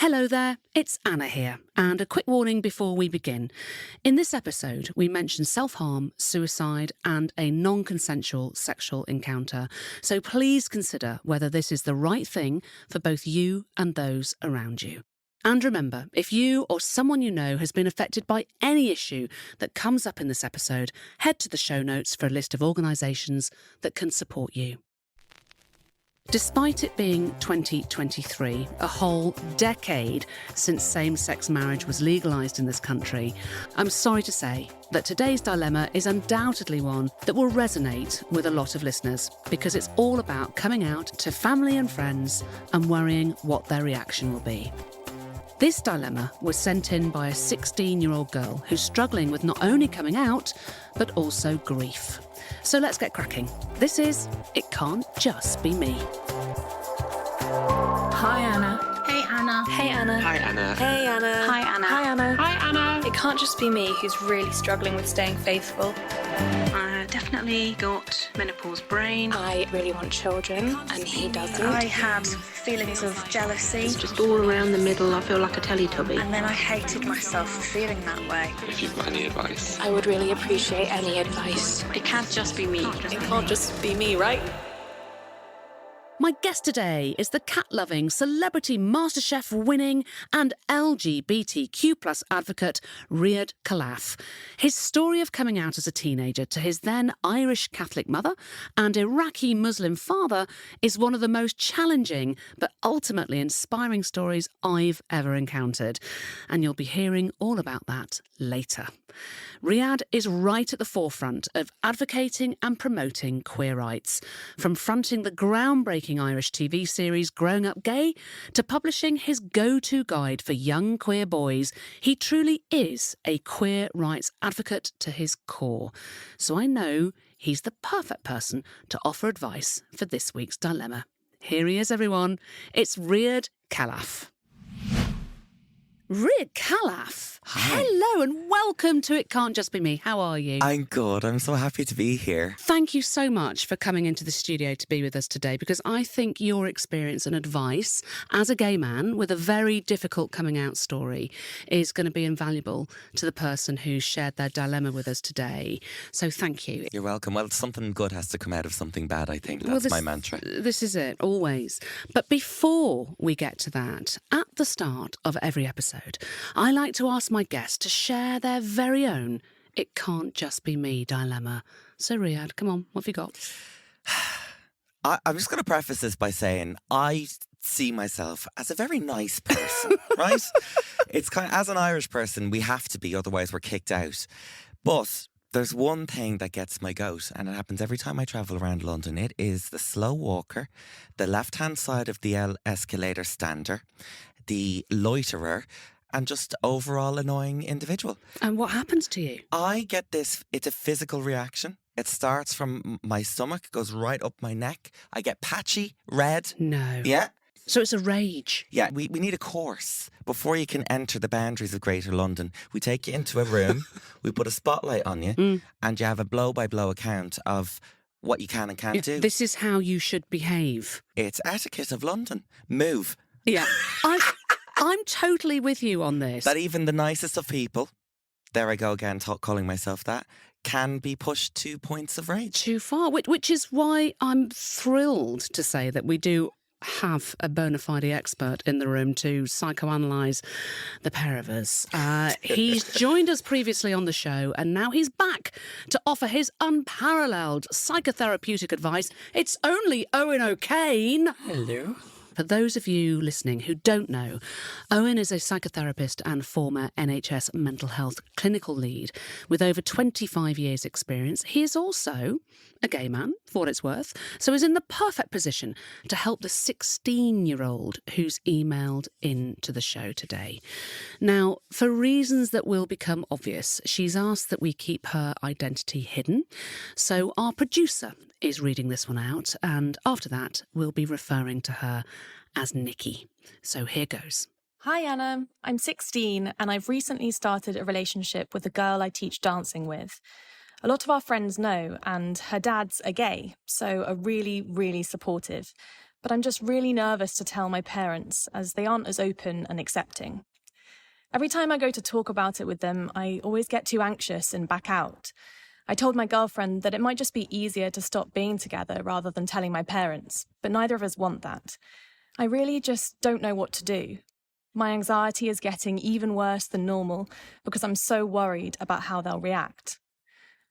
Hello there, it's Anna here, and a quick warning before we begin. In this episode, we mention self-harm, suicide, and a non-consensual sexual encounter, so please consider whether this is the right thing for both you and those around you. And remember, if you or someone you know has been affected by any issue that comes up in this episode, head to the show notes for a list of organisations that can support you. Despite it being 2023, a whole decade since same-sex marriage was legalised in this country, I'm sorry to say that today's dilemma is undoubtedly one that will resonate with a lot of listeners because it's all about coming out to family and friends and worrying what their reaction will be. This dilemma was sent in by a 16-year-old girl who's struggling with not only coming out, but also grief. So let's get cracking. This is It Can't Just Be Me. Hi, Anna. Hey, Anna. Hey, Anna. Hi, Anna. Hey, Anna. Hi, Anna. Hi, Anna. Hi, Anna. It can't just be me who's really struggling with staying faithful. I definitely got menopause brain. I really want children, and he doesn't. I had feelings of jealousy, It's just all around the middle. I feel like a Teletubby. and then I hated myself for feeling that way. If you've got any advice. I would really appreciate any advice. It can't just be me. It can't just be me, right? My guest today is the cat-loving, celebrity-masterchef winning and LGBTQ+ advocate Riyadh Khalaf. His story of coming out as a teenager to his then Irish Catholic mother and Iraqi Muslim father is one of the most challenging but ultimately inspiring stories I've ever encountered. And you'll be hearing all about that later. Riyadh is right at the forefront of advocating and promoting queer rights, from fronting the groundbreaking Irish TV series Growing Up Gay to publishing his go-to guide for young queer boys. He truly is a queer rights advocate to his core. So I know he's the perfect person to offer advice for this week's dilemma. Here he is, everyone. It's Riyadh Khalaf. Riyadh Khalaf. Hi. Hello and welcome to It Can't Just Be Me. How are you? I'm good. I'm so happy to be here. Thank you so much for coming into the studio to be with us today, because I think your experience and advice as a gay man with a very difficult coming out story is going to be invaluable to the person who shared their dilemma with us today. So thank you. You're welcome. Well, something good has to come out of something bad, I think. That's my mantra. This is it, always. But before we get to that, at the start of every episode, I like to ask my guests to share their very own It Can't Just Be Me dilemma. So Riyadh, come on, what have you got? I'm just going to preface this by saying I see myself as a very nice person, right? It's kind of, as an Irish person, we have to be, otherwise we're kicked out. But there's one thing that gets my goat, and it happens every time I travel around London. It is the slow walker, the left-hand side of the escalator stander, the loiterer, and just overall annoying individual. And what happens to you? I get this, it's a physical reaction. It starts from my stomach, goes right up my neck. I get patchy, red. No. Yeah. So it's a rage. Yeah, we need a course before you can enter the boundaries of Greater London. We take you into a room, we put a spotlight on you, and you have a blow-by-blow account of what you can and can't do. This is how you should behave. It's etiquette of London. Move. Yeah. I'm totally with you on this. That even the nicest of people, there I go again, calling myself that, can be pushed to points of rage. Too far, which is why I'm thrilled to say that we do have a bona fide expert in the room to psychoanalyse the pair of us. He's joined us previously on the show, and now he's back to offer his unparalleled psychotherapeutic advice. It's only Owen O'Kane. Hello. For those of you listening who don't know, Owen is a psychotherapist and former NHS mental health clinical lead with over 25 years' experience. He is also a gay man, for what it's worth, so is in the perfect position to help the 16-year-old who's emailed into the show today. Now, for reasons that will become obvious, she's asked that we keep her identity hidden. So our producer is reading this one out, and after that, we'll be referring to her as Nikki. So here goes. Hi Anna, I'm 16 and I've recently started a relationship with a girl I teach dancing with. A lot of our friends know, and her dad's are gay, so are really, really supportive. but I'm just really nervous to tell my parents as they aren't as open and accepting. Every time I go to talk about it with them, I always get too anxious and back out. I told my girlfriend that it might just be easier to stop being together rather than telling my parents, but neither of us want that. I really just don't know what to do. My anxiety is getting even worse than normal because I'm so worried about how they'll react.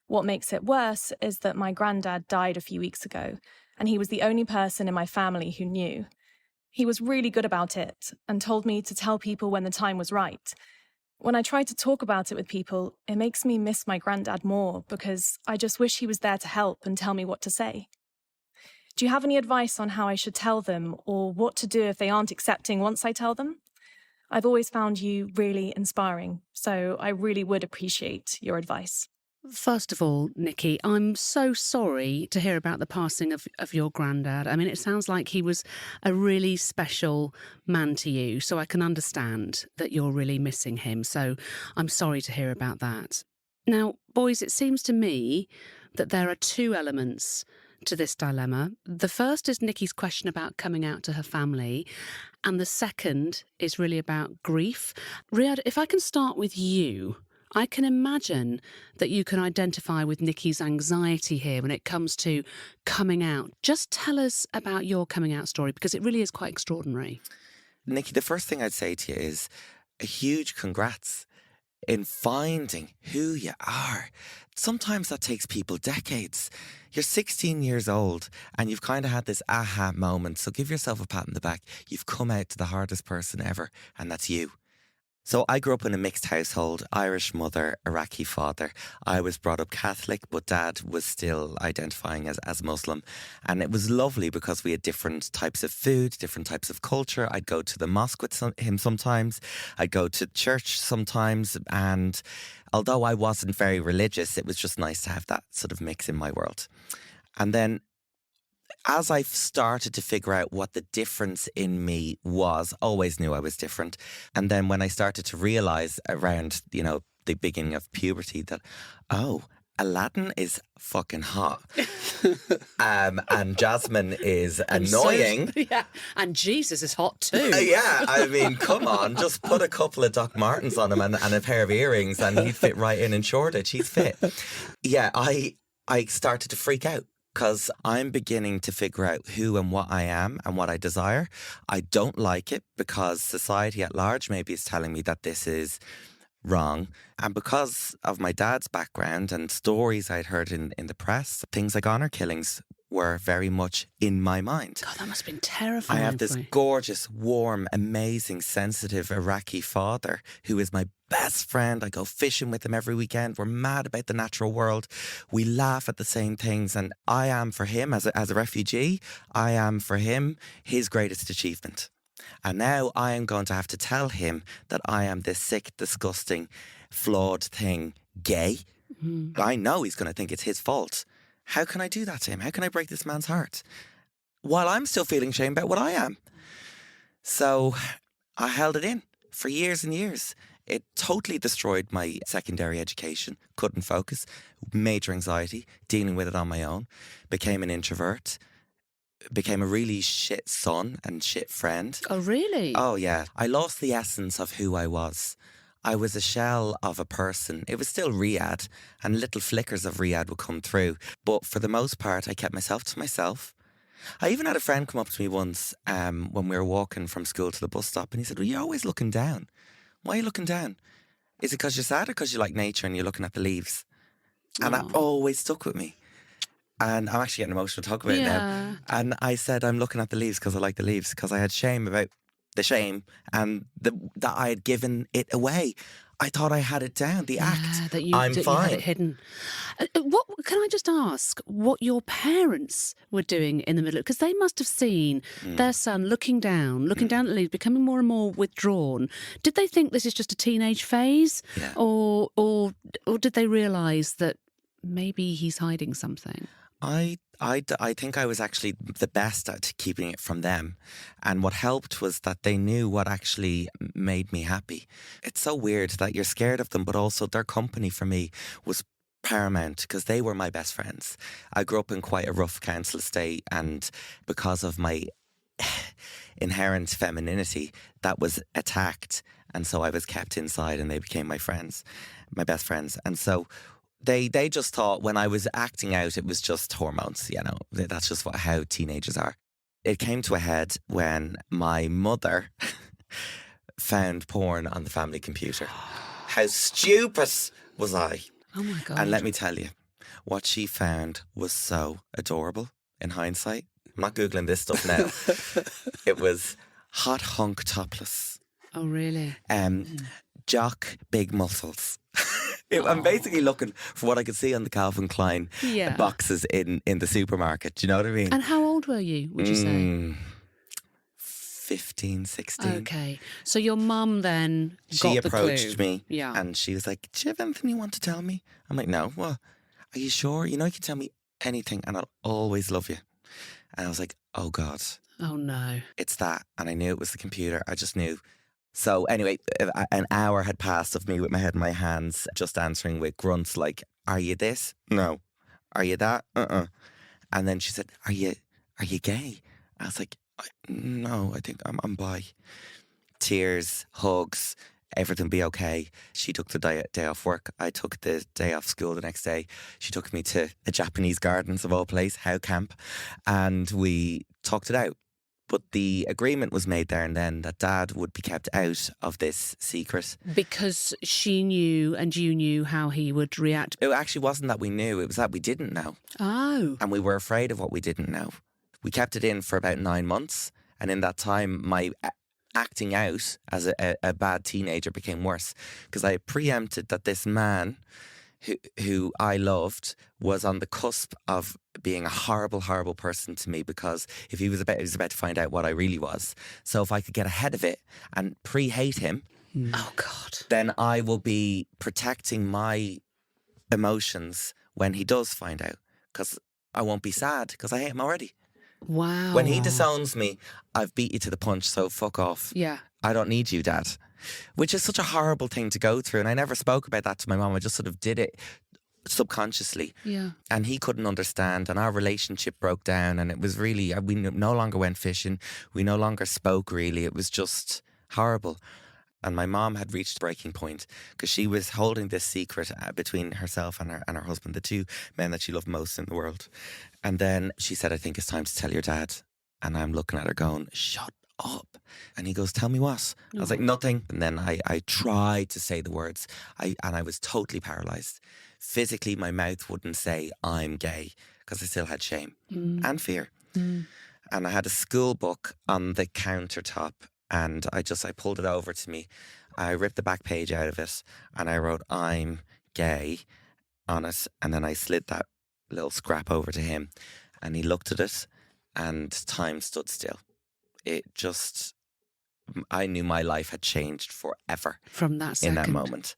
What makes it worse is that my granddad died a few weeks ago, and he was the only person in my family who knew. He was really good about it and told me to tell people when the time was right. When I try to talk about it with people, it makes me miss my granddad more because I just wish he was there to help and tell me what to say. Do you have any advice on how I should tell them or what to do if they aren't accepting once I tell them? I've always found you really inspiring, so I really would appreciate your advice. First of all, Nikki, I'm so sorry to hear about the passing of your granddad. I mean, it sounds like he was a really special man to you, so I can understand that you're really missing him. So I'm sorry to hear about that. Now, boys, it seems to me that there are two elements to this dilemma. The first is Nikki's question about coming out to her family, and the second is really about grief. Riyadh, if I can start with you, I can imagine that you can identify with Nikki's anxiety here when it comes to coming out. Just tell us about your coming out story, because it really is quite extraordinary. Nikki, the first thing I'd say to you is a huge congrats in finding who you are. Sometimes that takes people decades. You're 16 years old and you've kind of had this aha moment. So give yourself a pat on the back. You've come out to the hardest person ever, and that's you. So I grew up in a mixed household, Irish mother, Iraqi father. I was brought up Catholic, but dad was still identifying as Muslim. And it was lovely because we had different types of food, different types of culture. I'd go to the mosque with him sometimes. I'd go to church sometimes. And although I wasn't very religious, it was just nice to have that sort of mix in my world. And then as I started to figure out what the difference in me was, always knew I was different. And then when I started to realise around, the beginning of puberty that, Aladdin is fucking hot. And Jasmine is annoying. And Jesus is hot too. Yeah, I mean, come on, just put a couple of Doc Martens on him and a pair of earrings and he'd fit right in Shoreditch. He's fit. Yeah, I started to freak out. Because I'm beginning to figure out who and what I am and what I desire. I don't like it because society at large maybe is telling me that this is wrong. And because of my dad's background and stories I'd heard in the press, things like honour killings were very much in my mind. God, that must have been terrifying. I have this gorgeous, warm, amazing, sensitive Iraqi father who is my best friend. I go fishing with him every weekend. We're mad about the natural world. We laugh at the same things. And I am for him, as a refugee, I am for him his greatest achievement. And now I am going to have to tell him that I am this sick, disgusting, flawed thing, gay. Mm. I know he's going to think it's his fault. How can I do that to him? How can I break this man's heart? While I'm still feeling shame about what I am. So I held it in for years and years. It totally destroyed my secondary education. Couldn't focus. Major anxiety. Dealing with it on my own. Became an introvert. Became a really shit son and shit friend. Oh, really? Oh, yeah. I lost the essence of who I was. I was a shell of a person. It was still Riyadh, and little flickers of Riyadh would come through. But for the most part, I kept myself to myself. I even had a friend come up to me once when we were walking from school to the bus stop, and he said, well, you're always looking down. Why are you looking down? Is it because you're sad or because you like nature and you're looking at the leaves? And that always stuck with me. And I'm actually getting emotional talking about it now. And I said, I'm looking at the leaves because I like the leaves, because I had shame about the shame and that I had given it away. I thought I had it down, the act. I'm fine. You had it hidden. What can I just ask what your parents were doing in the middle? Because they must have seen their son looking down at the leaves, becoming more and more withdrawn. Did they think this is just a teenage phase? Yeah. Or did they realise that maybe he's hiding something? I think I was actually the best at keeping it from them. And what helped was that they knew what actually made me happy. It's so weird that you're scared of them, but also their company for me was paramount because they were my best friends. I grew up in quite a rough council estate, and because of my inherent femininity that was attacked. And so I was kept inside and they became my friends, my best friends. And so they just thought when I was acting out, it was just hormones, you know, that's just how teenagers are. It came to a head when my mother found porn on the family computer. How stupid was I? Oh my God. And let me tell you, what she found was so adorable in hindsight. I'm not Googling this stuff now. It was hot hunk topless. Oh, really? Jock big muscles. I'm basically looking for what I could see on the Calvin Klein boxes in the supermarket. Do you know what I mean? And how old were you, would you say? 15, 16. Okay. So your mum then She got the approached clue. me Yeah. and she was like, do you have anything you want to tell me? I'm like, no. Well, are you sure? You know, you can tell me anything and I'll always love you. And I was like, oh God. Oh no. It's that. And I knew it was the computer. I just knew. So anyway, an hour had passed of me with my head in my hands, just answering with grunts like, are you this? No. Are you that? And then she said, are you gay? I was like, no, I think I'm bi. Tears, hugs, everything be okay. She took the day off work. I took the day off school the next day. She took me to the Japanese gardens of all place, How Camp, and we talked it out. But the agreement was made there and then that Dad would be kept out of this secret. Because she knew and you knew how he would react. It actually wasn't that we knew, it was that we didn't know. Oh. And we were afraid of what we didn't know. We kept it in for about 9 months. And in that time, my acting out as a bad teenager became worse. Because I preempted that this man who I loved was on the cusp of being a horrible, horrible person to me, because if he was about to find out what I really was. So if I could get ahead of it and pre-hate him, oh God, then I will be protecting my emotions when he does find out, because I won't be sad because I hate him already. Wow. When he disowns me, I've beat you to the punch, so fuck off. Yeah. I don't need you, Dad. Which is such a horrible thing to go through. And I never spoke about that to my mum. I just sort of did it subconsciously. Yeah. And he couldn't understand. And our relationship broke down. And it was really, we no longer went fishing. We no longer spoke really. It was just horrible. And my mom had reached breaking point because she was holding this secret between herself and her husband, the two men that she loved most in the world. And then she said, I think it's time to tell your dad. And I'm looking at her going, shut up. And he goes, tell me what? I was like, nothing. And then I tried to say the words and I was totally paralyzed. Physically, my mouth wouldn't say I'm gay because I still had shame and fear. And I had a school book on the countertop and I pulled it over to me. I ripped the back page out of it and I wrote I'm gay on it. And then I slid that little scrap over to him and he looked at it and time stood still. I knew my life had changed forever. From that second. In that moment.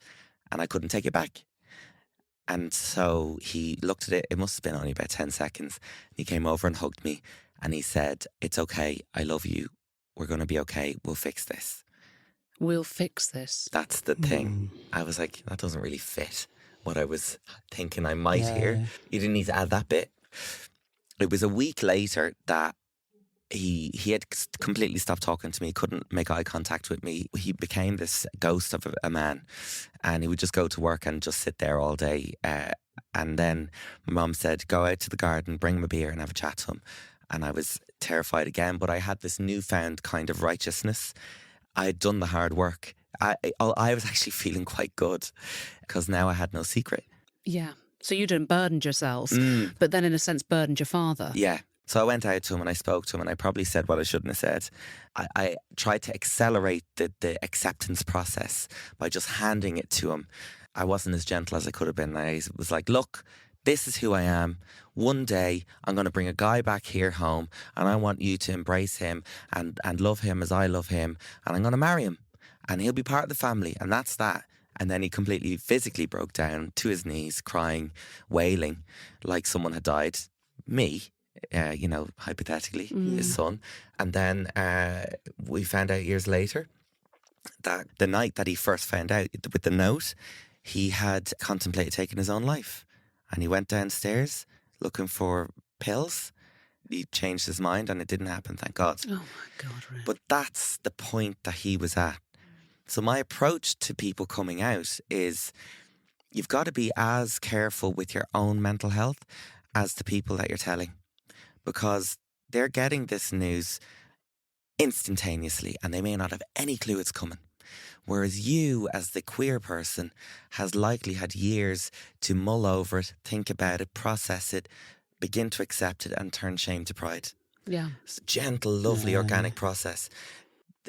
And I couldn't take it back. And so he looked at it. It must have been only about 10 seconds. He came over and hugged me and he said, it's okay. I love you. We're going to be okay. We'll fix this. We'll fix this. That's the thing. I was like, that doesn't really fit what I was thinking I might hear. You didn't need to add that bit. It was a week later that he had completely stopped talking to me, couldn't make eye contact with me. He became this ghost of a man and he would just go to work and just sit there all day. And then my mum said, go out to the garden, bring him a beer and have a chat to him. And I was terrified again, but I had this newfound kind of righteousness. I had done the hard work. I was actually feeling quite good because now I had no secret. Yeah. So you didn't burden yourself, but then in a sense burdened your father. Yeah. So I went out to him and I spoke to him and I probably said what I shouldn't have said. I tried to accelerate the acceptance process by just handing it to him. I wasn't as gentle as I could have been. I was like, look, this is who I am. One day I'm going to bring a guy back here home and I want you to embrace him and love him as I love him. And I'm going to marry him and he'll be part of the family. And that's that. And then he completely physically broke down to his knees, crying, wailing like someone had died. Me. Hypothetically, his son. And then we found out years later that the night that he first found out with the note, he had contemplated taking his own life. And he went downstairs looking for pills. he changed his mind and it didn't happen, thank God. Oh my God, really? But that's the point that he was at. So my approach to people coming out is you've got to be as careful with your own mental health as the people that you're telling, because they're getting this news instantaneously and they may not have any clue it's coming. Whereas you, as the queer person, has likely had years to mull over it, think about it, process it, begin to accept it and turn shame to pride. Yeah. It's a gentle, lovely, organic process.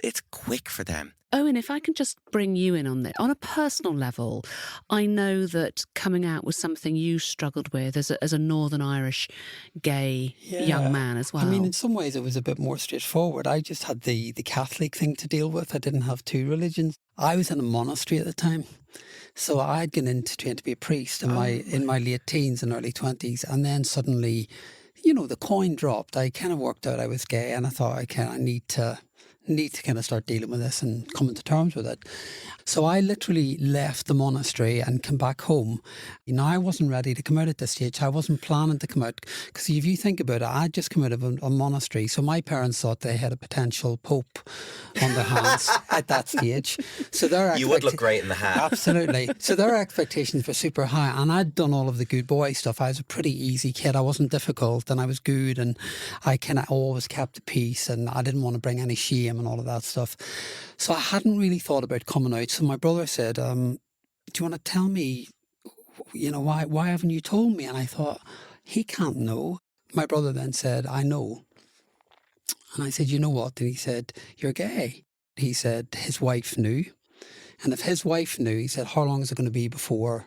It's quick for them. Owen, if I can just bring you in on this. On a personal level, I know that coming out was something you struggled with as a Northern Irish gay young man as well. I mean, in some ways it was a bit more straightforward. I just had the Catholic thing to deal with. I didn't have two religions. I was in a monastery at the time. So I'd gone into trying to be a priest in my late teens and early 20s. And then suddenly, you know, the coin dropped. I kind of worked out I was gay and I thought, I need to kind of start dealing with this and coming to terms with it. So I literally left the monastery and came back home. You know, I wasn't ready to come out at this stage. I wasn't planning to come out because if you think about it, I'd just come out of a monastery. So my parents thought they had a potential pope on their hands at that stage. So You would look great in the hat. Absolutely. So their expectations were super high and I'd done all of the good boy stuff. I was a pretty easy kid. I wasn't difficult and I was good and I kind of always kept the peace and I didn't want to bring any shame and all of that stuff. So I hadn't really thought about coming out. So my brother said, do you want to tell me, you know, why haven't you told me? And I thought, he can't know. My brother then said, I know. And I said, you know what? And he said, you're gay. He said his wife knew. And if his wife knew, he said, how long is it going to be before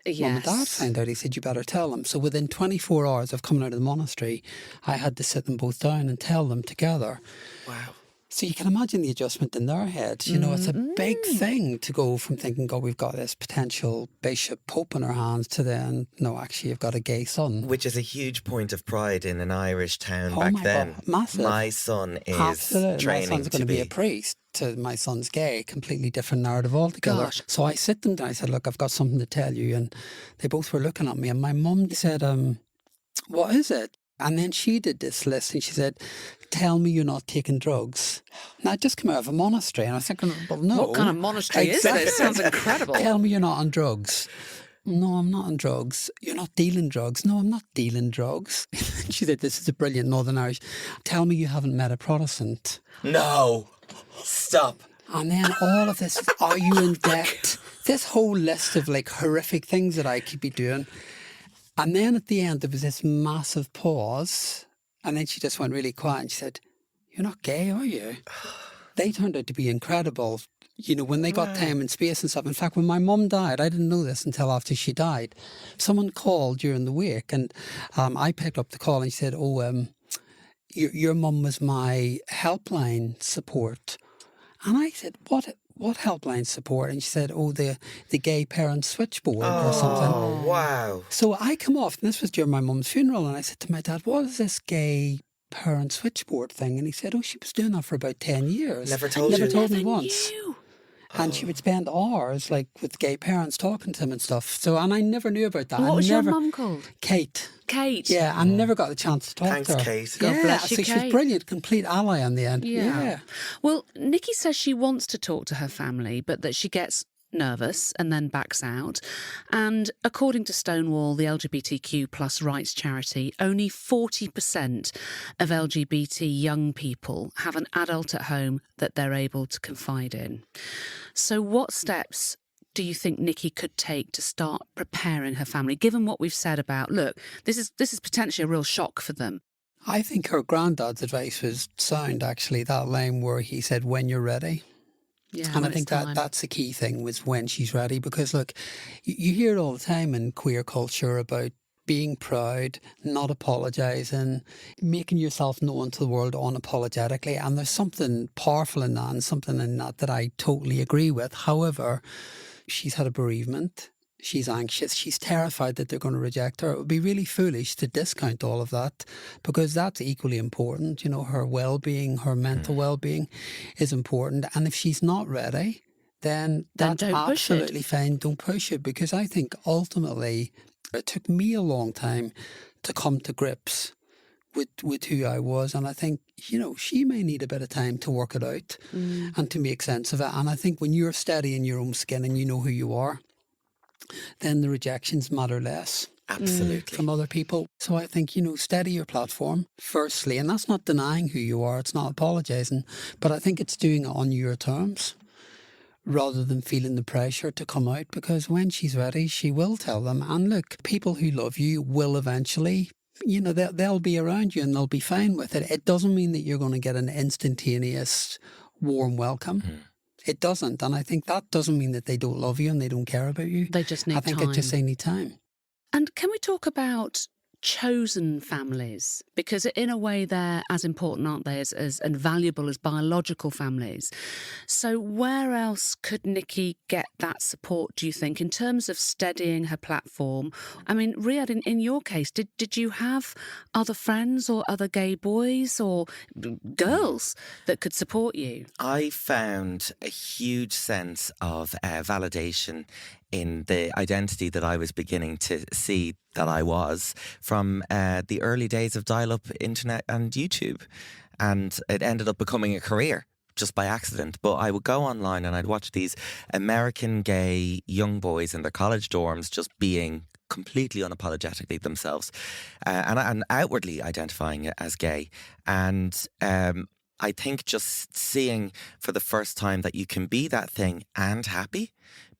Mum and Dad found out? He said, you better tell them. So within 24 hours of coming out of the monastery, I had to sit them both down and tell them together. Wow. So you can imagine the adjustment in their heads. You know, it's a big thing to go from thinking, God, we've got this potential bishop pope in our hands to then, no, actually, you've got a gay son. Which is a huge point of pride in an Irish town Oh back my then. God, massive. My son is Absolutely. training My son's going to be a priest. To my son's gay, completely different narrative altogether. Gosh. So I sit them down, I said, look, I've got something to tell you. And they both were looking at me and my mum said, what is it? And then she did this list and she said, tell me you're not taking drugs. Now, I just come out of a monastery and I was thinking, well, no. What kind of monastery is this? Sounds incredible. Tell me you're not on drugs. No, I'm not on drugs. You're not dealing drugs. No, I'm not dealing drugs. She said, this is a brilliant Northern Irish. Tell me you haven't met a Protestant. No. Stop. And then all of this, are you in debt? This whole list of like horrific things that I could be doing. And then at the end, there was this massive pause. And then she just went really quiet and she said, you're not gay, are you? They turned out to be incredible. You know, when they got time and space and stuff. In fact, when my mum died, I didn't know this until after she died. Someone called during the week and I picked up the call and she said, your mum was my helpline support. And I said, what helpline support? And she said, the gay parent switchboard or something. Oh, wow. So I come off, and this was during my mum's funeral, and I said to my dad, what is this gay parent switchboard thing? And he said, she was doing that for about 10 years. Never told you? Never told me once. And she would spend hours like with gay parents talking to him and stuff. So, and I never knew about that. What was your mum called? Kate. Kate. Yeah, I never got the chance to talk Thanks, to her. Kate. God bless you, so Kate. she was brilliant, complete ally in the end. Yeah. Well, Nikki says she wants to talk to her family, but that she gets nervous and then backs out. And according to Stonewall, the LGBTQ plus rights charity, only 40% of LGBT young people have an adult at home that they're able to confide in. So what steps do you think Nikki could take to start preparing her family, given what we've said about, look, this is potentially a real shock for them? I think her granddad's advice was sound, actually, that line where he said, when you're ready. Yeah, and I think that's the key thing, was when she's ready. Because, look, you hear it all the time in queer culture about being proud, not apologising, making yourself known to the world unapologetically. And there's something powerful in that and something in that I totally agree with. However, she's had a bereavement. She's anxious. She's terrified that they're going to reject her. It would be really foolish to discount all of that, because that's equally important. You know, her well-being, her mental well-being is important. And if she's not ready, then that's absolutely fine. Don't push it, because I think ultimately it took me a long time to come to grips with who I was. And I think, she may need a bit of time to work it out and to make sense of it. And I think when you're steady in your own skin and you know who you are, then the rejections matter less. Absolutely. From other people. So I think, steady your platform, firstly. And that's not denying who you are. It's not apologising. But I think it's doing it on your terms rather than feeling the pressure to come out. Because when she's ready, she will tell them. And look, people who love you will eventually, they'll be around you and they'll be fine with it. It doesn't mean that you're going to get an instantaneous warm welcome. It doesn't. And I think that doesn't mean that they don't love you and they don't care about you. They just need time. I think they need time. And can we talk about chosen families? Because in a way they're as important, aren't they, as and valuable as biological families. So where else could Nikki get that support, do you think, in terms of steadying her platform? I mean, Riyadh, in your case, did you have other friends or other gay boys or girls that could support you? I found a huge sense of validation in the identity that I was beginning to see that I was from the early days of dial-up internet and YouTube. And it ended up becoming a career just by accident. But I would go online and I'd watch these American gay young boys in their college dorms just being completely unapologetically themselves and outwardly identifying as gay. And I think just seeing for the first time that you can be that thing and happy,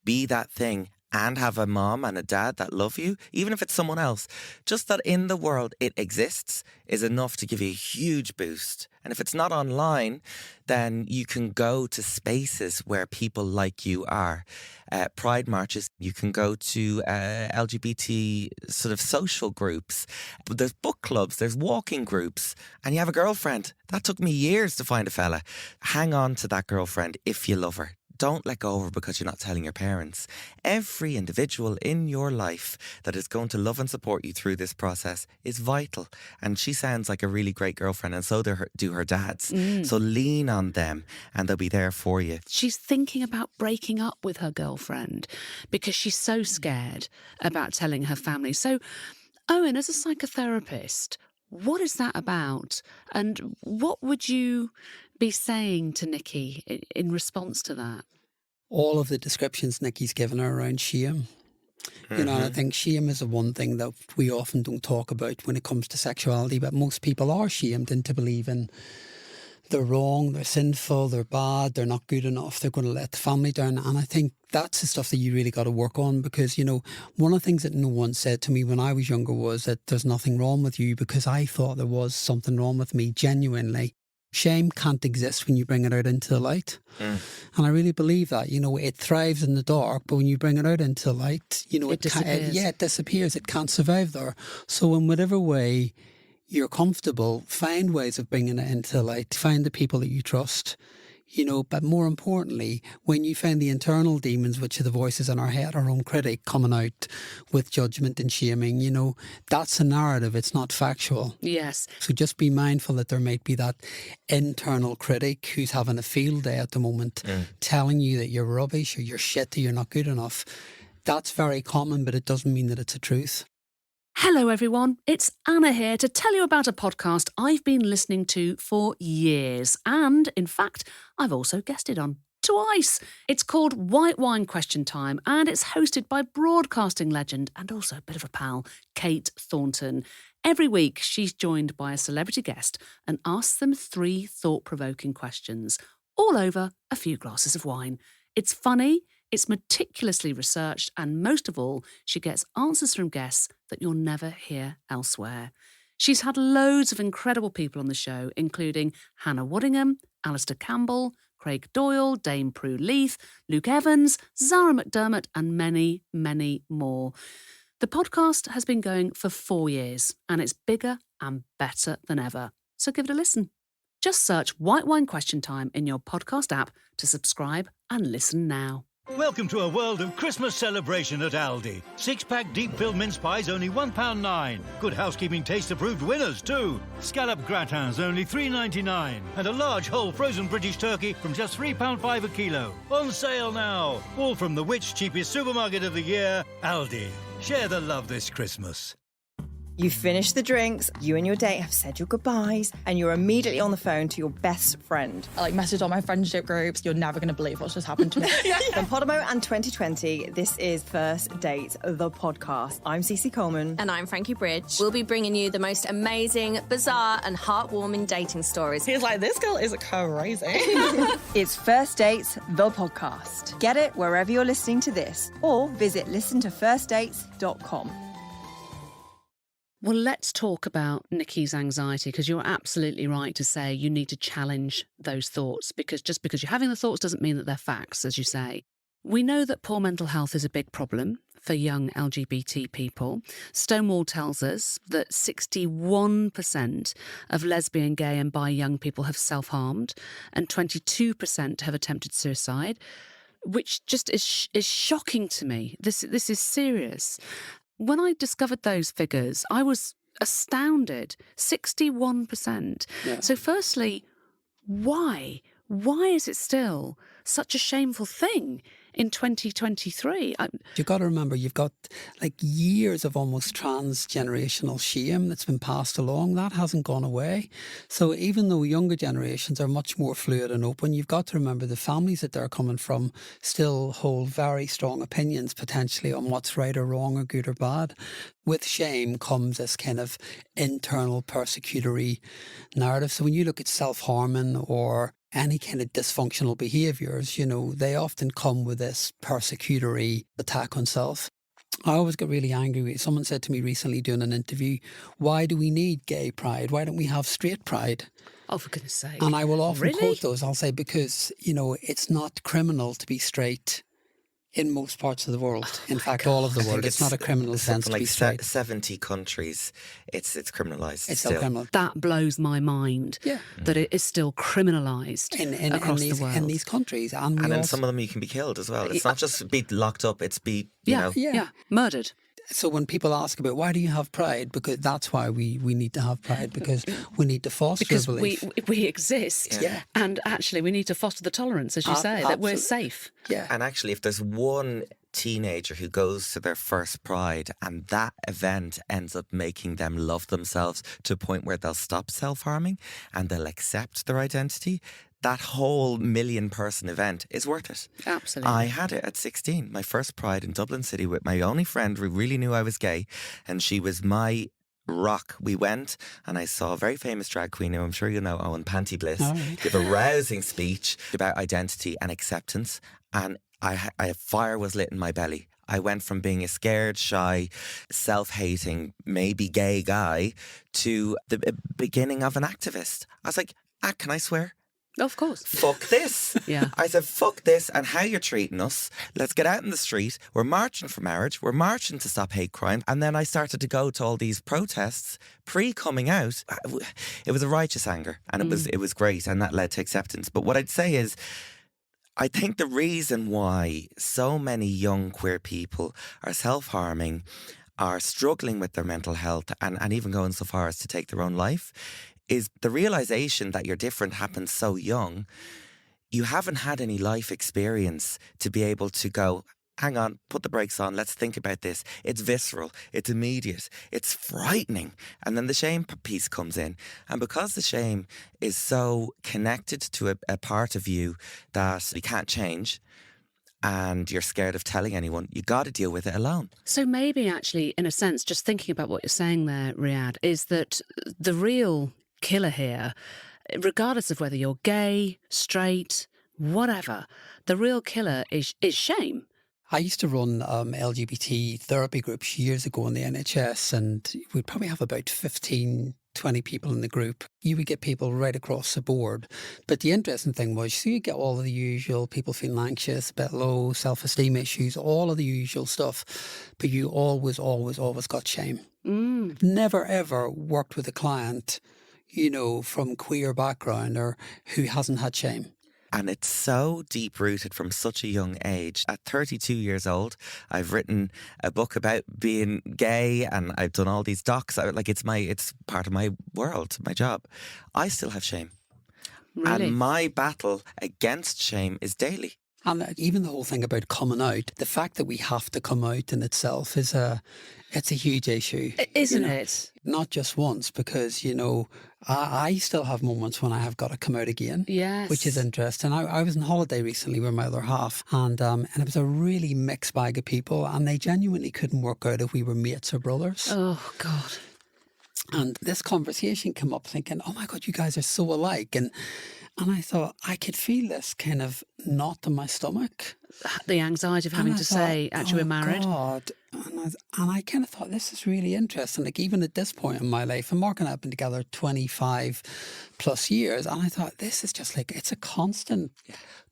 be that thing and have a mom and a dad that love you, even if it's someone else, just that in the world it exists is enough to give you a huge boost. And if it's not online, then you can go to spaces where people like you are. Pride marches, you can go to LGBT sort of social groups. There's book clubs, there's walking groups, and you have a girlfriend. That took me years to find a fella. Hang on to that girlfriend if you love her. Don't let go of her because you're not telling your parents. Every individual in your life that is going to love and support you through this process is vital. And she sounds like a really great girlfriend, and so do her dads. So lean on them and they'll be there for you. She's thinking about breaking up with her girlfriend because she's so scared about telling her family. So, Owen, as a psychotherapist, what is that about? And what would you be saying to Nikki in response to that? All of the descriptions Nikki's given her around shame. And I think shame is the one thing that we often don't talk about when it comes to sexuality, but most people are shamed into believing they're wrong, they're sinful, they're bad, they're not good enough, they're going to let the family down. And I think that's the stuff that you really got to work on, because, one of the things that no one said to me when I was younger was that there's nothing wrong with you, because I thought there was something wrong with me, genuinely. Shame can't exist when you bring it out into the light. And I really believe that, it thrives in the dark, but when you bring it out into the light, it disappears. It disappears. It can't survive there. So in whatever way you're comfortable, find ways of bringing it into the light. Find the people that you trust. But more importantly, when you find the internal demons, which are the voices in our head, our own critic coming out with judgment and shaming, that's a narrative. It's not factual. Yes. So just be mindful that there might be that internal critic who's having a field day at the moment, telling you that you're rubbish or you're shit, or you're not good enough. That's very common, but it doesn't mean that it's a truth. Hello everyone, it's Anna here to tell you about a podcast I've been listening to for years, and in fact I've also guested on twice. It's called White Wine Question Time, and it's hosted by broadcasting legend and also a bit of a pal, Kate Thornton. Every week she's joined by a celebrity guest and asks them 3 thought-provoking questions, all over a few glasses of wine. It's funny, it's meticulously researched, and most of all, she gets answers from guests that you'll never hear elsewhere. She's had loads of incredible people on the show, including Hannah Waddingham, Alistair Campbell, Craig Doyle, Dame Prue Leith, Luke Evans, Zara McDermott, and many, many more. The podcast has been going for 4 years, and it's bigger and better than ever. So give it a listen. Just search White Wine Question Time in your podcast app to subscribe and listen now. Welcome to a world of Christmas celebration at Aldi. 6-pack deep-filled mince pies only £1.09. Good Housekeeping taste-approved winners too. Scallop gratins only £3.99. And a large whole frozen British turkey from just £3.5 a kilo. On sale now. All from the which cheapest supermarket of the year, Aldi. Share the love this Christmas. You finish the drinks, you and your date have said your goodbyes, and you're immediately on the phone to your best friend. I messaged all my friendship groups. You're never going to believe what's just happened to me. From Podimo and 2020, this is First Date, the podcast. I'm Cece Coleman. And I'm Frankie Bridge. We'll be bringing you the most amazing, bizarre and heartwarming dating stories. He's like, this girl is crazy. It's First Dates, the podcast. Get it wherever you're listening to this, or visit listentofirstdates.com. Well, let's talk about Nikki's anxiety, because you're absolutely right to say you need to challenge those thoughts, because just because you're having the thoughts doesn't mean that they're facts, as you say. We know that poor mental health is a big problem for young LGBT people. Stonewall tells us that 61% of lesbian, gay and bi young people have self-harmed and 22% have attempted suicide, which just is shocking to me. This is serious. When I discovered those figures, I was astounded. 61%. Yeah. So firstly, why? Why is it still such a shameful thing in 2023? You've got to remember, you've got like years of almost transgenerational shame that's been passed along. That hasn't gone away. So even though younger generations are much more fluid and open, you've got to remember the families that they're coming from still hold very strong opinions potentially on what's right or wrong or good or bad. With shame comes this kind of internal persecutory narrative. So when you look at self-harming or any kind of dysfunctional behaviours, you know, they often come with this persecutory attack on self. I always get really angry. Someone said to me recently doing an interview, why do we need gay pride? Why don't we have straight pride? Oh, for goodness sake. And I will often really? quote those. I'll say, because, you know, it's not criminal to be straight in most parts of the world. In fact, all of the world. It's not a criminal offence to be straight. 70 countries, it's criminalised. It's still criminal. That blows my mind. Yeah. That it is still criminalised across the world. In these countries. And in some of them you can be killed as well. It's not just be locked up, it's be, you know. Yeah, murdered. So when people ask about why do you have pride, because that's why we need to have pride, because we need to foster belief. we exist, and actually we need to foster the tolerance, as you say, that we're safe. Yeah. And actually, if there's one teenager who goes to their first pride and that event ends up making them love themselves to a point where they'll stop self-harming and they'll accept their identity, that whole million-person event is worth it. Absolutely. I had it at 16, my first pride in Dublin City with my only friend who really knew I was gay, and she was my rock. We went and I saw a very famous drag queen who I'm sure you know, Owen Bliss, give a rousing speech about identity and acceptance, and a fire was lit in my belly. I went from being a scared, shy, self-hating, maybe gay guy to the beginning of an activist. I was like, can I swear? Of course. Fuck this. Yeah. I said, fuck this and how you're treating us. Let's get out in the street. We're marching for marriage. We're marching to stop hate crime. And then I started to go to all these protests pre-coming out. It was a righteous anger and it was great, and that led to acceptance. But what I'd say is, I think the reason why so many young queer people are self-harming, are struggling with their mental health and even going so far as to take their own life is the realisation that you're different happens so young. You haven't had any life experience to be able to go, hang on, put the brakes on, let's think about this. It's visceral, it's immediate, it's frightening. And then the shame piece comes in. And because the shame is so connected to a part of you that you can't change, and you're scared of telling anyone, you got to deal with it alone. So maybe actually, in a sense, just thinking about what you're saying there, Riyadh, is that the real killer here, regardless of whether you're gay, straight, whatever, the real killer is shame. I used to run LGBT therapy groups years ago in the NHS, and we'd probably have about 15, 20 people in the group. You would get people right across the board. But the interesting thing was, so you get all of the usual people feeling anxious, a bit low, self-esteem issues, all of the usual stuff. But you always got shame. Never ever worked with a client, you know, from queer background or who hasn't had shame. And it's so deep-rooted from such a young age. At 32 years old, I've written a book about being gay and I've done all these docs. It's part of my world, my job. I still have shame. Really? And my battle against shame is daily. And even the whole thing about coming out, the fact that we have to come out in itself it's a huge issue. Isn't it? Not just once, because, I still have moments when I have got to come out again. Yes. Which is interesting. I was on holiday recently with my other half, and it was a really mixed bag of people, and they genuinely couldn't work out if we were mates or brothers. Oh, God. And this conversation came up thinking, oh my God, you guys are so alike. And I thought I could feel this kind of knot in my stomach. The anxiety of having to say, actually, we're married. God. And I kind of thought, this is really interesting. Like, even at this point in my life, and Mark and I have been together 25 plus years. And I thought, this is just like, it's a constant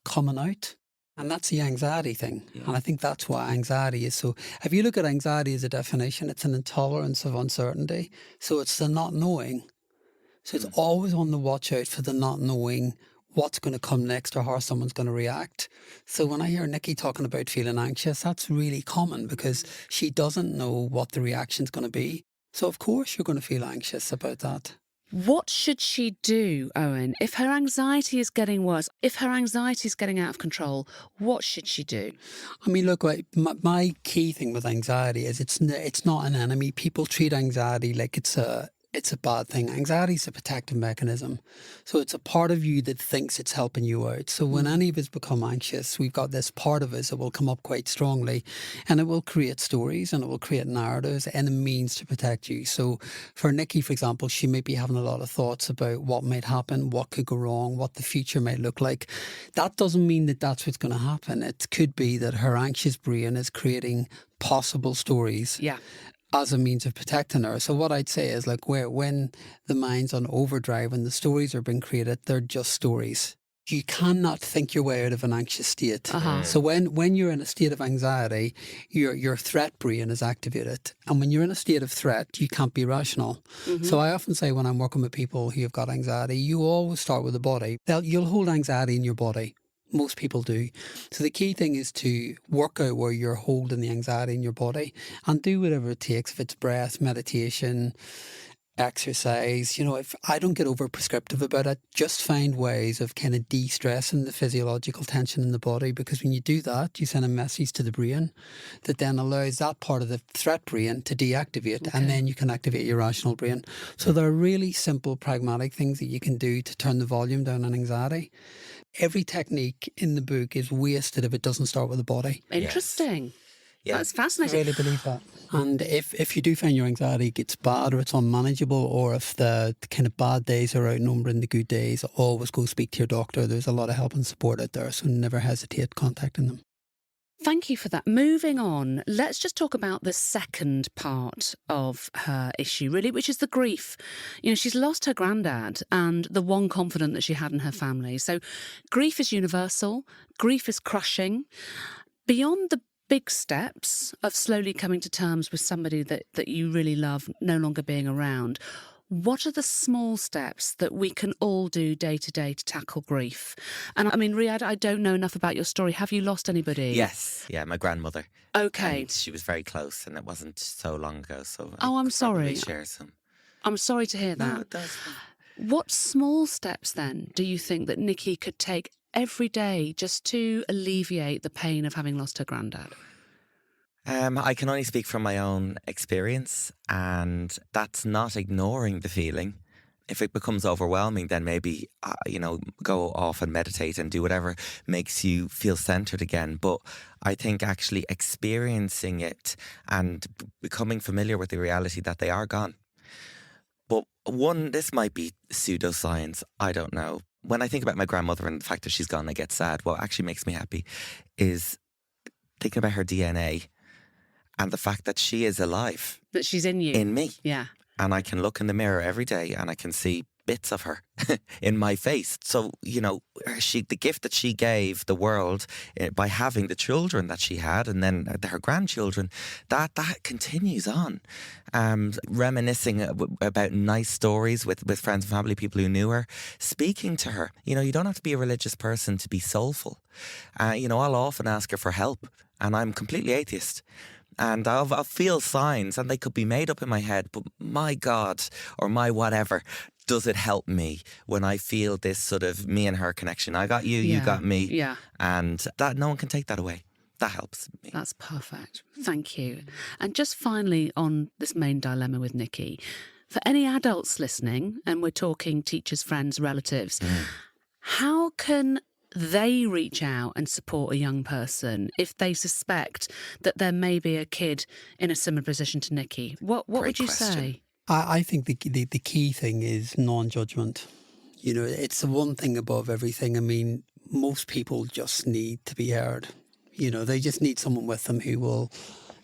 coming out. And that's the anxiety thing. Yeah. And I think that's why anxiety is so... If you look at anxiety as a definition, it's an intolerance of uncertainty. So it's the not knowing. So it's always on the watch out for the not knowing what's going to come next or how someone's going to react. So when I hear Nikki talking about feeling anxious, that's really common because she doesn't know what the reaction's going to be. So of course you're going to feel anxious about that. What should she do, Owen? If her anxiety is getting worse, if her anxiety is getting out of control, what should she do? I mean, look, my key thing with anxiety is it's not an enemy. People treat anxiety like it's a bad thing. Anxiety is a protective mechanism. So it's a part of you that thinks it's helping you out. So when any of us become anxious, we've got this part of us that will come up quite strongly, and it will create stories and it will create narratives and a means to protect you. So for Nikki, for example, she may be having a lot of thoughts about what might happen, what could go wrong, what the future might look like. That doesn't mean that that's what's going to happen. It could be that her anxious brain is creating possible stories. Yeah. As a means of protecting her. So what I'd say is, like, when the mind's on overdrive and the stories are being created, they're just stories. You cannot think your way out of an anxious state. So when you're in a state of anxiety, your threat brain is activated. And when you're in a state of threat, you can't be rational. So I often say when I'm working with people who have got anxiety, you always start with the body. You'll hold anxiety in your body. Most people do. So the key thing is to work out where you're holding the anxiety in your body and do whatever it takes. If it's breath, meditation, exercise, if I don't get over prescriptive about it, just find ways of kind of de-stressing the physiological tension in the body, because when you do that, you send a message to the brain that then allows that part of the threat brain to deactivate, and then you can activate your rational brain. So there are really simple, pragmatic things that you can do to turn the volume down on anxiety. Every technique in the book is wasted if it doesn't start with the body. Interesting. Yeah. That's fascinating. I really believe that. And if you do find your anxiety gets bad or it's unmanageable, or if the kind of bad days are outnumbering the good days, always go speak to your doctor. There's a lot of help and support out there, so never hesitate contacting them. Thank you for that. Moving on, let's just talk about the second part of her issue, really, which is the grief. She's lost her granddad and the one confidant that she had in her family. So grief is universal. Grief is crushing. Beyond the big steps of slowly coming to terms with somebody that you really love no longer being around, what are the small steps that we can all do day to day to tackle grief? And I mean, Riyadh, I don't know enough about your story. Have you lost anybody? Yes. Yeah, my grandmother. Okay. And she was very close, and it wasn't so long ago. So I'm sorry. Share some. I'm sorry to hear that. No, it does. What small steps then do you think that Nikki could take every day just to alleviate the pain of having lost her granddad? I can only speak from my own experience, and that's not ignoring the feeling. If it becomes overwhelming, then maybe, go off and meditate and do whatever makes you feel centered again. But I think actually experiencing it and becoming familiar with the reality that they are gone. But this might be pseudoscience, I don't know. When I think about my grandmother and the fact that she's gone, I get sad. What actually makes me happy is thinking about her DNA. And the fact that she is alive. That she's in you. In me. Yeah. And I can look in the mirror every day and I can see bits of her in my face. So, the gift that she gave the world by having the children that she had and then her grandchildren, that continues on. Reminiscing about nice stories with friends and family, people who knew her, speaking to her. You don't have to be a religious person to be soulful. I'll often ask her for help, and I'm completely atheist. And I'll feel signs, and they could be made up in my head, but my God, or my whatever, does it help me when I feel this sort of me and her connection? I got you, you got me. Yeah. And that no one can take that away. That helps me. That's perfect. Thank you. And just finally on this main dilemma with Nikki, for any adults listening, and we're talking teachers, friends, relatives, how can they reach out and support a young person if they suspect that there may be a kid in a similar position to Nikki? What would you say? I think the key thing is non-judgment. You know, it's the one thing above everything. I mean, most people just need to be heard. You know, they just need someone with them who will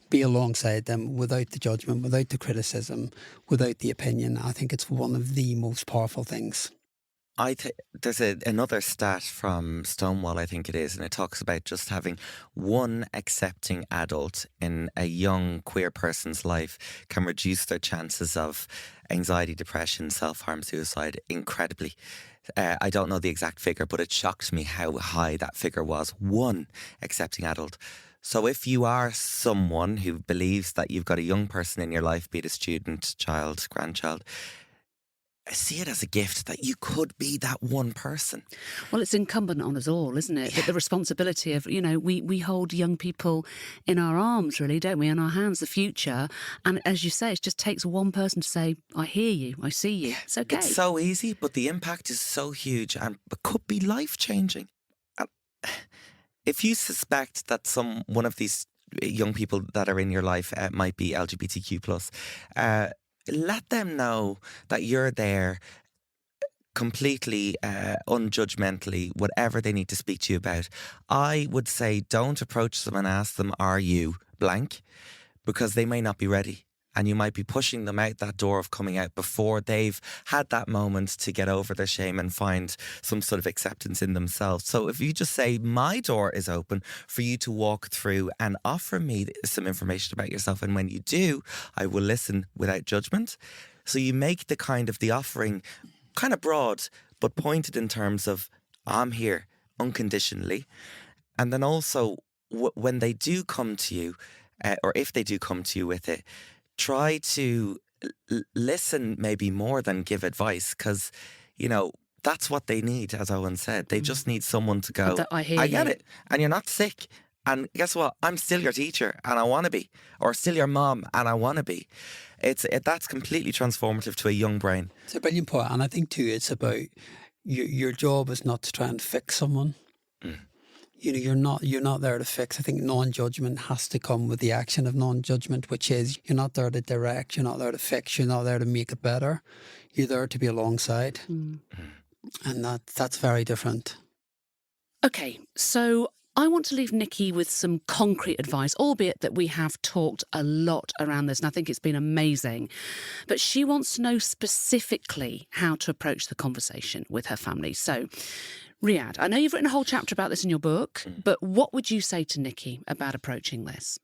be alongside them without the judgment, without the criticism, without the opinion. I think it's one of the most powerful things. There's another stat from Stonewall, I think it is, and it talks about just having one accepting adult in a young queer person's life can reduce their chances of anxiety, depression, self-harm, suicide incredibly. I don't know the exact figure, but it shocked me how high that figure was. One accepting adult. So if you are someone who believes that you've got a young person in your life, be it a student, child, grandchild, I see it as a gift that you could be that one person. Well, it's incumbent on us all, isn't it? Yeah. That the responsibility of, you know, we hold young people in our arms, really, don't we? In our hands, the future. And as you say, it just takes one person to say, I hear you, I see you. It's okay. It's so easy, but the impact is so huge and it could be life-changing. And if you suspect that one of these young people that are in your life might be LGBTQ+, let them know that you're there completely unjudgmentally, whatever they need to speak to you about. I would say don't approach them and ask them, are you blank? Because they may not be ready. And you might be pushing them out that door of coming out before they've had that moment to get over their shame and find some sort of acceptance in themselves. So if you just say, my door is open for you to walk through and offer me some information about yourself. And when you do, I will listen without judgment. So you make the offering kind of broad, but pointed in terms of, I'm here unconditionally. And then also when they do come to you, or if they do come to you with it, try to listen maybe more than give advice because, you know, that's what they need, as Owen said. They just need someone to go, I get it. And you're not sick. And guess what? I'm still your teacher and I want to be. Or still your mom and I want to be. That's completely transformative to a young brain. It's a brilliant point. And I think too, it's about your job is not to try and fix someone. You know, you're not there to fix. I think non-judgment has to come with the action of non-judgment, which is you're not there to direct, you're not there to fix, you're not there to make it better. You're there to be alongside. And that's very different. Okay, so I want to leave Nikki with some concrete advice, albeit that we have talked a lot around this and I think it's been amazing. But she wants to know specifically how to approach the conversation with her family. So, Riyadh, I know you've written a whole chapter about this in your book, but what would you say to Nikki about approaching this?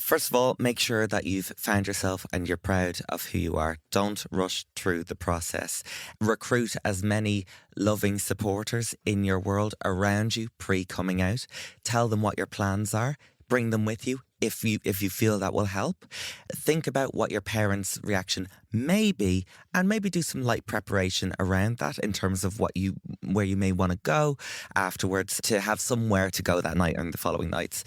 First of all, make sure that you've found yourself and you're proud of who you are. Don't rush through the process. Recruit as many loving supporters in your world around you pre-coming out. Tell them what your plans are. Bring them with you if you feel that will help. Think about what your parents' reaction may be and maybe do some light preparation around that in terms of where you may want to go afterwards to have somewhere to go that night and the following nights.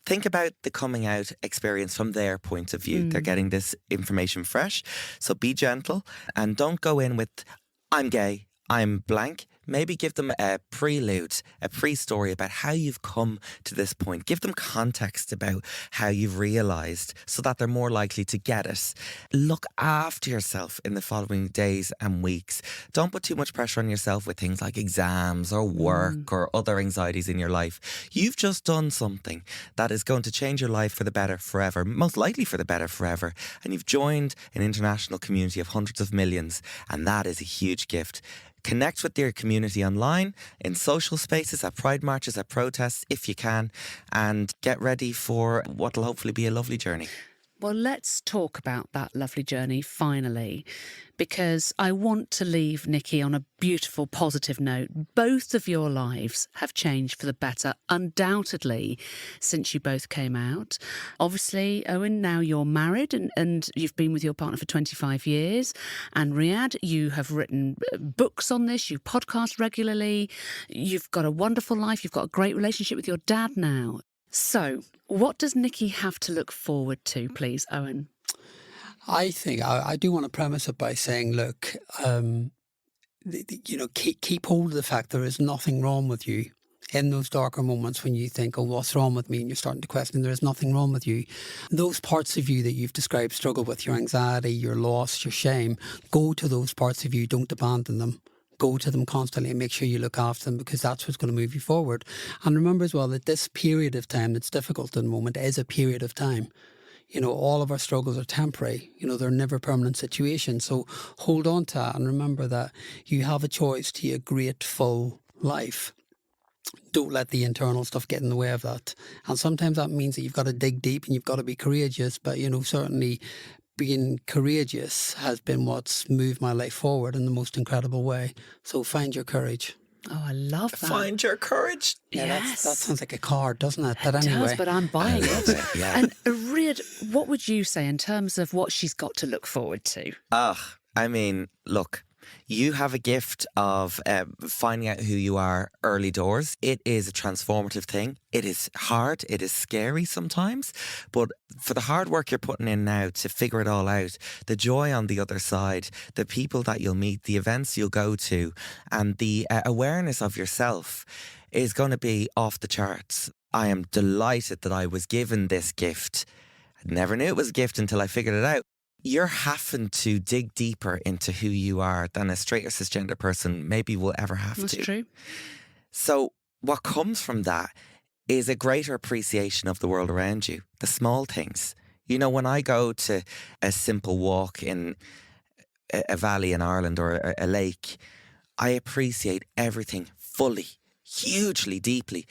Think about the coming out experience from their point of view. They're getting this information fresh. So be gentle and don't go in with, I'm gay, I'm blank. Maybe give them a prelude, a pre-story about how you've come to this point. Give them context about how you've realised so that they're more likely to get it. Look after yourself in the following days and weeks. Don't put too much pressure on yourself with things like exams or work or other anxieties in your life. You've just done something that is going to change your life for the better forever, most likely for the better forever. And you've joined an international community of hundreds of millions, and that is a huge gift. Connect with your community online, in social spaces, at pride marches, at protests, if you can, and get ready for what will hopefully be a lovely journey. Well, let's talk about that lovely journey finally, because I want to leave Nikki on a beautiful, positive note. Both of your lives have changed for the better, undoubtedly, since you both came out. Obviously, Owen, now you're married and you've been with your partner for 25 years. And Riyadh, you have written books on this, you podcast regularly, you've got a wonderful life, you've got a great relationship with your dad now. So, what does Nikki have to look forward to, please, Owen? I think I do want to premise it by saying, look, keep hold of the fact there is nothing wrong with you. In those darker moments when you think, oh, what's wrong with me? And you're starting to question, there is nothing wrong with you. Those parts of you that you've described struggle with, your anxiety, your loss, your shame, go to those parts of you, don't abandon them. Go to them constantly and make sure you look after them, because that's what's going to move you forward. And remember as well that this period of time that's difficult at the moment is a period of time. All of our struggles are temporary. They're never permanent situations. So hold on to that and remember that you have a choice to your great full life. Don't let the internal stuff get in the way of that. And sometimes that means that you've got to dig deep and you've got to be courageous. But, certainly being courageous has been what's moved my life forward in the most incredible way. So find your courage. Oh, I love that. Find your courage. Yeah, yes. That sounds like a card, doesn't it? But anyway. It does, but I'm buying it. Yeah. And Riyadh, what would you say in terms of what she's got to look forward to? Look, you have a gift of finding out who you are early doors. It is a transformative thing. It is hard. It is scary sometimes. But for the hard work you're putting in now to figure it all out, the joy on the other side, the people that you'll meet, the events you'll go to, and the awareness of yourself is going to be off the charts. I am delighted that I was given this gift. I never knew it was a gift until I figured it out. You're having to dig deeper into who you are than a straight or cisgender person maybe will ever have to. That's true. So what comes from that is a greater appreciation of the world around you, the small things. When I go to a simple walk in a valley in Ireland or a lake, I appreciate everything fully, hugely, deeply,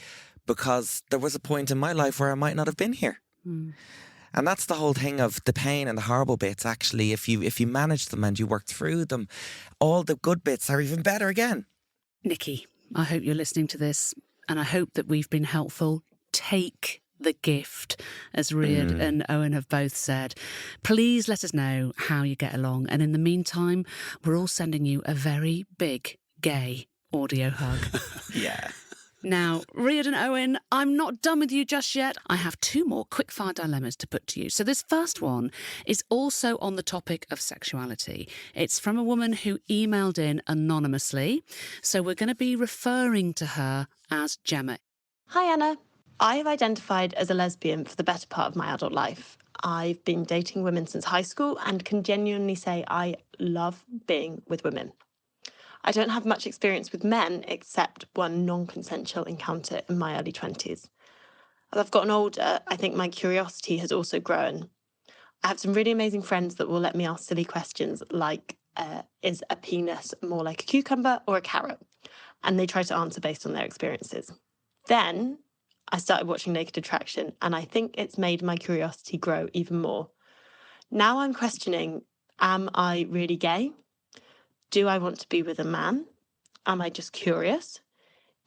because there was a point in my life where I might not have been here. Mm. And that's the whole thing of the pain and the horrible bits. Actually, if you manage them and you work through them, all the good bits are even better again. Nikki, I hope you're listening to this and I hope that we've been helpful. Take the gift, as Riyadh and Owen have both said. Please let us know how you get along. And in the meantime, we're all sending you a very big gay audio hug. Yeah. Now, Riyadh and Owen, I'm not done with you just yet. I have 2 more quickfire dilemmas to put to you. So this first one is also on the topic of sexuality. It's from a woman who emailed in anonymously. So we're going to be referring to her as Gemma. Hi, Anna. I've identified as a lesbian for the better part of my adult life. I've been dating women since high school and can genuinely say I love being with women. I don't have much experience with men except one non-consensual encounter in my early 20s. As I've gotten older, I think my curiosity has also grown. I have some really amazing friends that will let me ask silly questions like, is a penis more like a cucumber or a carrot? And they try to answer based on their experiences. Then I started watching Naked Attraction, and I think it's made my curiosity grow even more. Now I'm questioning, am I really gay? Do I want to be with a man? Am I just curious?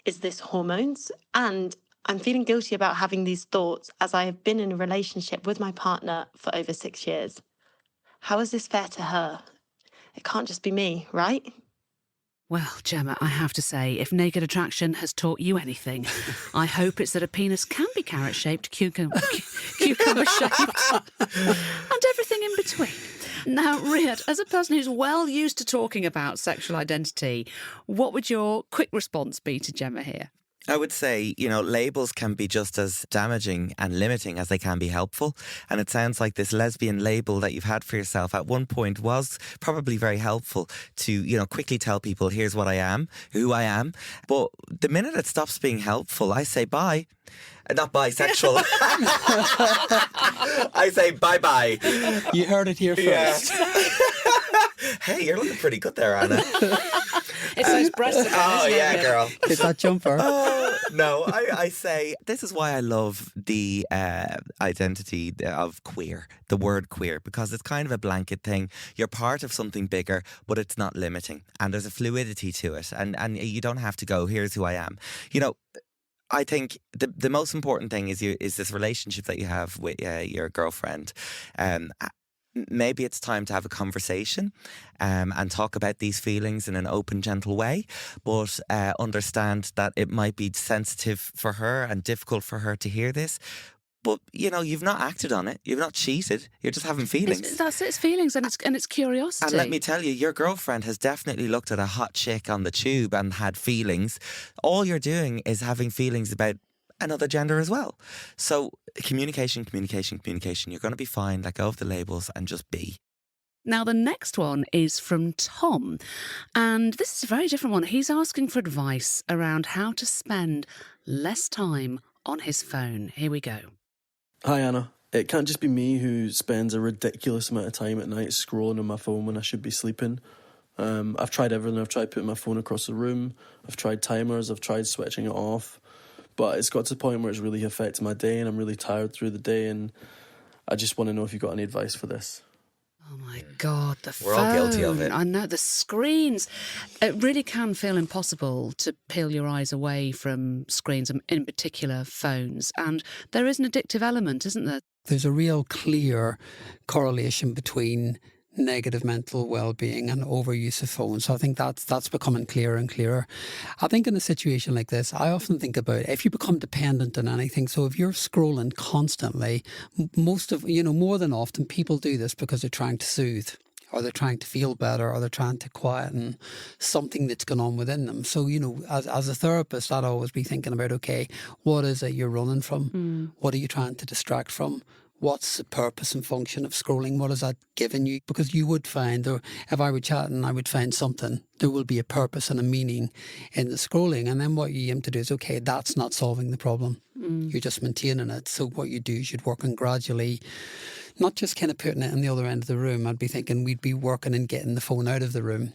Is this hormones? And I'm feeling guilty about having these thoughts as I have been in a relationship with my partner for over 6 years. How is this fair to her? It can't just be me, right? Well, Gemma, I have to say, if Naked Attraction has taught you anything, I hope it's that a penis can be carrot-shaped, cucumber-shaped, and everything in between. Now, Riyadh, as a person who's well used to talking about sexual identity, what would your quick response be to Gemma here? I would say, labels can be just as damaging and limiting as they can be helpful. And it sounds like this lesbian label that you've had for yourself at one point was probably very helpful to, quickly tell people, here's what I am, who I am. But the minute it stops being helpful, I say bye. Not bisexual. I say bye-bye. You heard it here first. Yeah. Hey, you're looking pretty good there, Anna. It's those breasts. Oh, yeah, girl. It's that jumper. No, I say this is why I love the identity of queer, the word queer, because it's kind of a blanket thing. You're part of something bigger, but it's not limiting. And there's a fluidity to it. And you don't have to go, here's who I am. You know, I think the most important thing is this relationship that you have with your girlfriend. Maybe it's time to have a conversation and talk about these feelings in an open, gentle way, but understand that it might be sensitive for her and difficult for her to hear this. But, you know, you've not acted on it. You've not cheated. You're just having feelings. That's it. It's feelings and it's curiosity. And let me tell you, your girlfriend has definitely looked at a hot chick on the tube and had feelings. All you're doing is having feelings about another gender as well. So communication. You're going to be fine. Let go of the labels and just be. Now, the next one is from Tom. And this is a very different one. He's asking for advice around how to spend less time on his phone. Here we go. Hi, Anna. It can't just be me who spends a ridiculous amount of time at night scrolling on my phone when I should be sleeping. I've tried everything. I've tried putting my phone across the room. I've tried timers. I've tried switching it off. But it's got to the point where it's really affecting my day and I'm really tired through the day, and I just want to know if you've got any advice for this. Oh my God, the phone. We're all guilty of it. I know, the screens. It really can feel impossible to peel your eyes away from screens, in particular phones. And there is an addictive element, isn't there? There's a real clear correlation between negative mental well-being and overuse of phones. So I think that's becoming clearer and clearer. I think in a situation like this, I often think about if you become dependent on anything. So if you're scrolling constantly, more than often people do this because they're trying to soothe, or they're trying to feel better, or they're trying to quieten something that's going on within them. So, you know, as a therapist, I'd always be thinking about, okay, what is it you're running from? What are you trying to distract from? What's the purpose and function of scrolling? What is that giving you? Because you would find, or if I were chatting, I would find something. There will be a purpose and a meaning in the scrolling. And then what you aim to do is, okay, that's not solving the problem. You're just maintaining it. So what you do is you'd work on gradually, not just kind of putting it in the other end of the room. I'd be thinking we'd be working and getting the phone out of the room.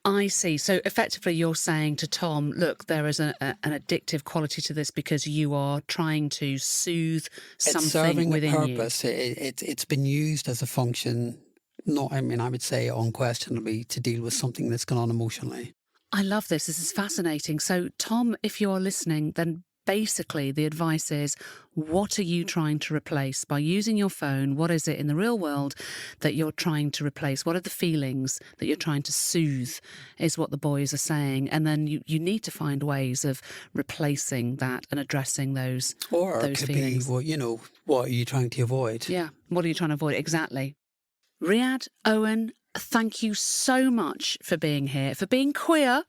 I see. So effectively you're saying to Tom, look, there is an addictive quality to this because you are trying to soothe something it's serving within a purpose. you. It's been used as a function, I would say unquestionably, to deal with something that's gone on emotionally. I love this. This is fascinating. So Tom, if you're listening, then basically the advice is, what are you trying to replace? By using your phone, what is it in the real world that you're trying to replace? What are the feelings that you're trying to soothe, is what the boys are saying. And then you need to find ways of replacing that and addressing those feelings. Or it could be, what are you trying to avoid? Yeah, what are you trying to avoid? Exactly. Riyadh, Owen, thank you so much for being here, for being queer,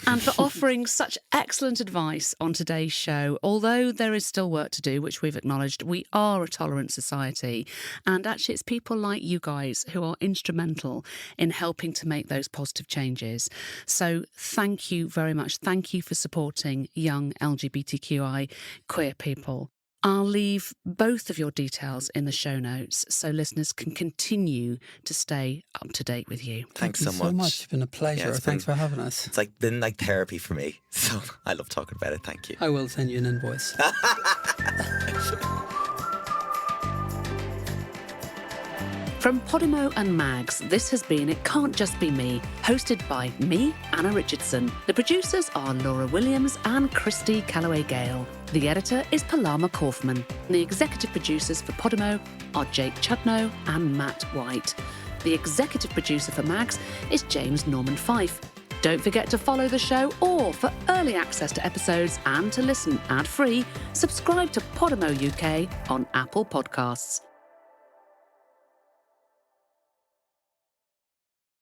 and for offering such excellent advice on today's show. Although there is still work to do, which we've acknowledged, we are a tolerant society. And actually, it's people like you guys who are instrumental in helping to make those positive changes. So thank you very much. Thank you for supporting young LGBTQI queer people. I'll leave both of your details in the show notes so listeners can continue to stay up to date with you. Thanks so so much. It's been a pleasure. Thanks for having us. It's been like therapy for me. So I love talking about it. Thank you. I will send you an invoice. From Podimo and Mags, this has been It Can't Just Be Me, hosted by me, Anna Richardson. The producers are Laura Williams and Christy Calloway-Gale. The editor is Palama Kaufman. The executive producers for Podimo are Jake Chudnow and Matt White. The executive producer for Mags is James Norman Fife. Don't forget to follow the show, or for early access to episodes and to listen ad-free, subscribe to Podimo UK on Apple Podcasts.